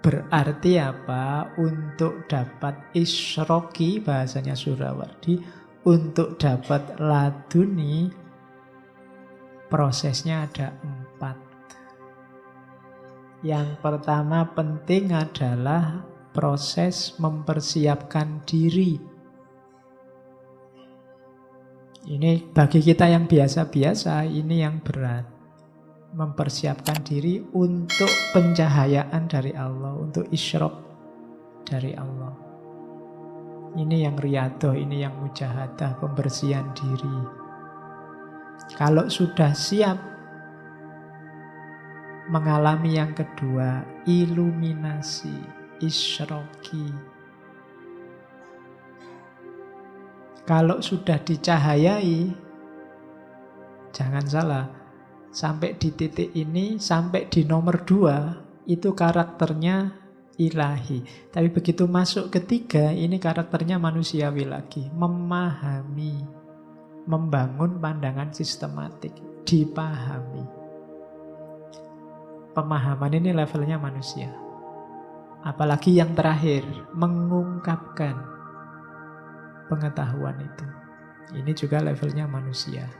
Berarti apa? Untuk dapat isroki, bahasanya Surawardi, untuk dapat laduni, prosesnya ada 4. Yang pertama penting adalah proses mempersiapkan diri. Ini bagi kita yang biasa-biasa, ini yang berat. Mempersiapkan diri untuk pencahayaan dari Allah, untuk isyrok dari Allah. Ini yang riyadhah, ini yang mujahadah, pembersihan diri. Kalau sudah siap mengalami yang kedua, iluminasi, isyroki. Kalau sudah dicahayai, jangan salah, sampai di titik ini, sampai di nomor 2, itu karakternya ilahi. Tapi begitu masuk ketiga, ini karakternya manusiawi lagi. Memahami, membangun pandangan sistematik, dipahami. Pemahaman ini levelnya manusia. Apalagi yang terakhir, mengungkapkan pengetahuan itu. Ini juga levelnya manusia.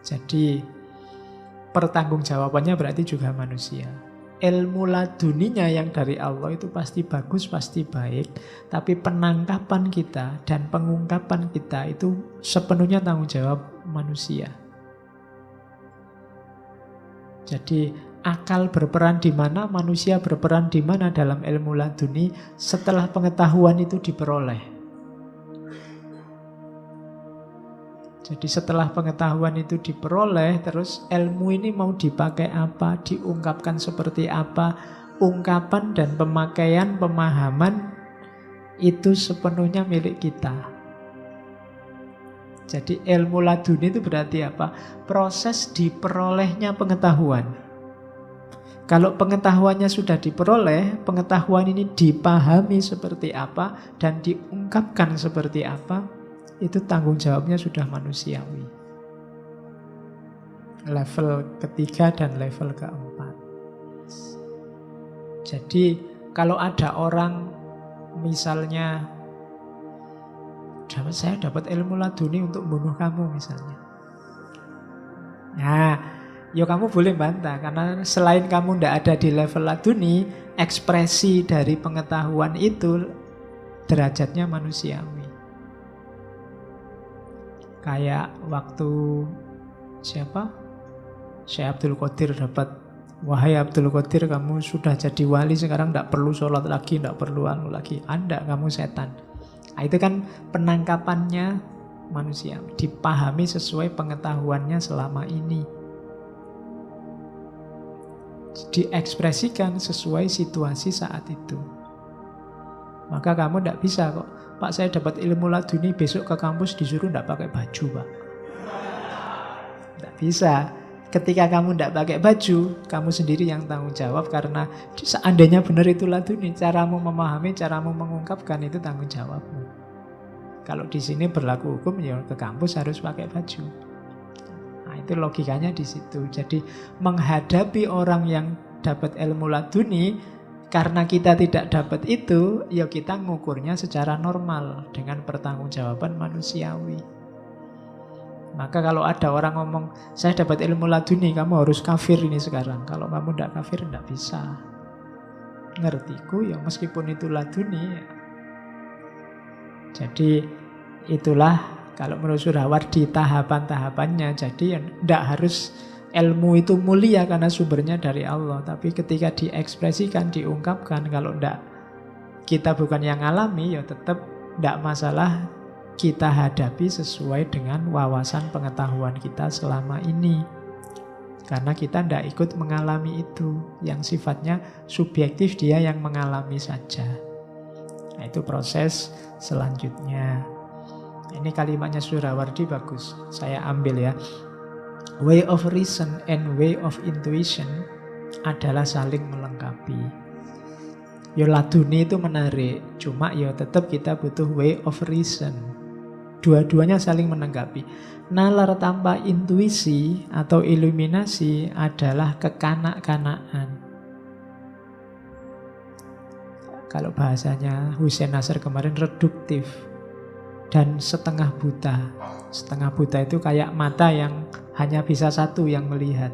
Jadi pertanggungjawabannya berarti juga manusia. Ilmu laduninya yang dari Allah itu pasti bagus, pasti baik. Tapi penangkapan kita dan pengungkapan kita itu sepenuhnya tanggung jawab manusia. Jadi akal berperan di mana, manusia berperan di mana dalam ilmu laduni setelah pengetahuan itu diperoleh. Jadi setelah pengetahuan itu diperoleh, terus ilmu ini mau dipakai apa, diungkapkan seperti apa, ungkapan dan pemakaian, pemahaman itu sepenuhnya milik kita. Jadi ilmu laduni itu berarti apa? Proses diperolehnya pengetahuan. Kalau pengetahuannya sudah diperoleh, pengetahuan ini dipahami seperti apa dan diungkapkan seperti apa, itu tanggung jawabnya sudah manusiawi. Level ketiga dan level keempat. Jadi kalau ada orang misalnya, saya dapat ilmu laduni untuk bunuh kamu misalnya. Nah, ya kamu boleh bantah, karena selain kamu tidak ada di level laduni, ekspresi dari pengetahuan itu derajatnya manusiawi. Kayak waktu siapa? Syekh Abdul Qadir dapat, wahai Abdul Qadir, kamu sudah jadi wali, sekarang tidak perlu sholat lagi, tidak perlu anu lagi. Anda, kamu setan. Nah, itu kan penangkapannya manusia, dipahami sesuai pengetahuannya selama ini, diekspresikan sesuai situasi saat itu. Maka kamu tidak bisa kok, Pak saya dapat ilmu laduni, besok ke kampus disuruh tidak pakai baju Pak. Tidak bisa. Ketika kamu tidak pakai baju, kamu sendiri yang tanggung jawab, karena seandainya benar itu laduni, caramu memahami, caramu mengungkapkan itu tanggung jawabmu. Kalau di sini berlaku hukum, ya ke kampus harus pakai baju. Nah, itu logikanya di situ. Jadi menghadapi orang yang dapat ilmu laduni, karena kita tidak dapat itu, ya kita ngukurnya secara normal dengan pertanggungjawaban manusiawi. Maka kalau ada orang ngomong, saya dapat ilmu laduni, kamu harus kafir ini sekarang. Kalau kamu tidak kafir, tidak bisa. Ngertiku ya meskipun itu laduni. Ya. Jadi itulah kalau menurut Surawardi tahapan-tahapannya. Jadi ya tidak harus ilmu itu mulia karena sumbernya dari Allah. Tapi ketika diekspresikan, diungkapkan, kalau tidak, kita bukan yang alami, ya tetap tidak masalah. Kita hadapi sesuai dengan wawasan pengetahuan kita selama ini. Karena kita tidak ikut mengalami itu. Yang sifatnya subjektif, dia yang mengalami saja. Nah, itu proses selanjutnya. Ini kalimatnya Surawardi bagus, saya ambil ya. Way of reason and way of intuition adalah saling melengkapi. Ya laduni itu menarik, cuma ya tetap kita butuh way of reason. Dua-duanya saling melengkapi. Nalar tanpa intuisi atau iluminasi adalah kekanak-kanakan. Kalau bahasanya Hussein Nasr kemarin, reduktif dan setengah buta. Setengah buta itu kayak mata yang hanya bisa satu yang melihat,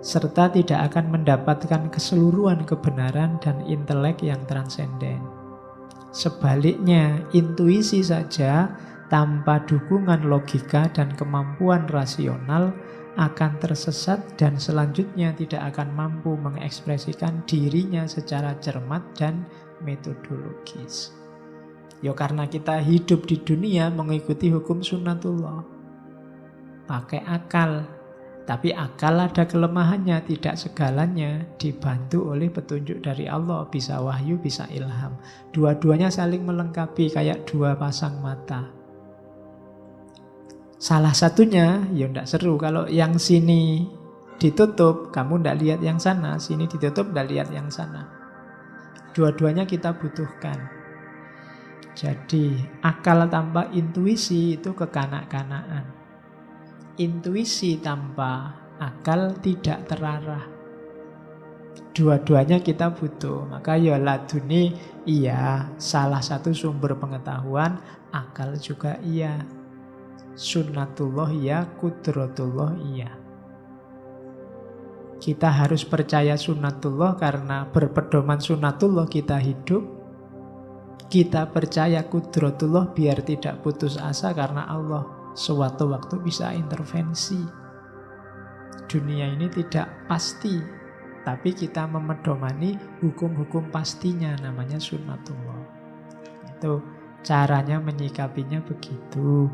serta tidak akan mendapatkan keseluruhan kebenaran dan intelek yang transenden. Sebaliknya, intuisi saja tanpa dukungan logika dan kemampuan rasional akan tersesat dan selanjutnya tidak akan mampu mengekspresikan dirinya secara cermat dan metodologis. Ya karena kita hidup di dunia mengikuti hukum sunnatullah, pakai akal. Tapi akal ada kelemahannya, tidak segalanya dibantu oleh petunjuk dari Allah. Bisa wahyu, bisa ilham. Dua-duanya saling melengkapi kayak dua pasang mata. Salah satunya ya ndak seru. Kalau yang sini ditutup, kamu ndak lihat yang sana. Sini ditutup, ndak lihat yang sana. Dua-duanya kita butuhkan. Jadi akal tanpa intuisi itu kekanak-kanakan. Intuisi tanpa akal tidak terarah. Dua-duanya kita butuh. Maka ya laduni iya, salah satu sumber pengetahuan, akal juga iya. Sunnatullah iya, kudratullah iya. Kita harus percaya sunnatullah karena berpedoman sunnatullah kita hidup. Kita percaya kudratullah biar tidak putus asa karena Allah suatu waktu bisa intervensi. Dunia ini tidak pasti, tapi kita memedomani hukum-hukum pastinya, namanya sunnatullah. Itu caranya menyikapinya begitu.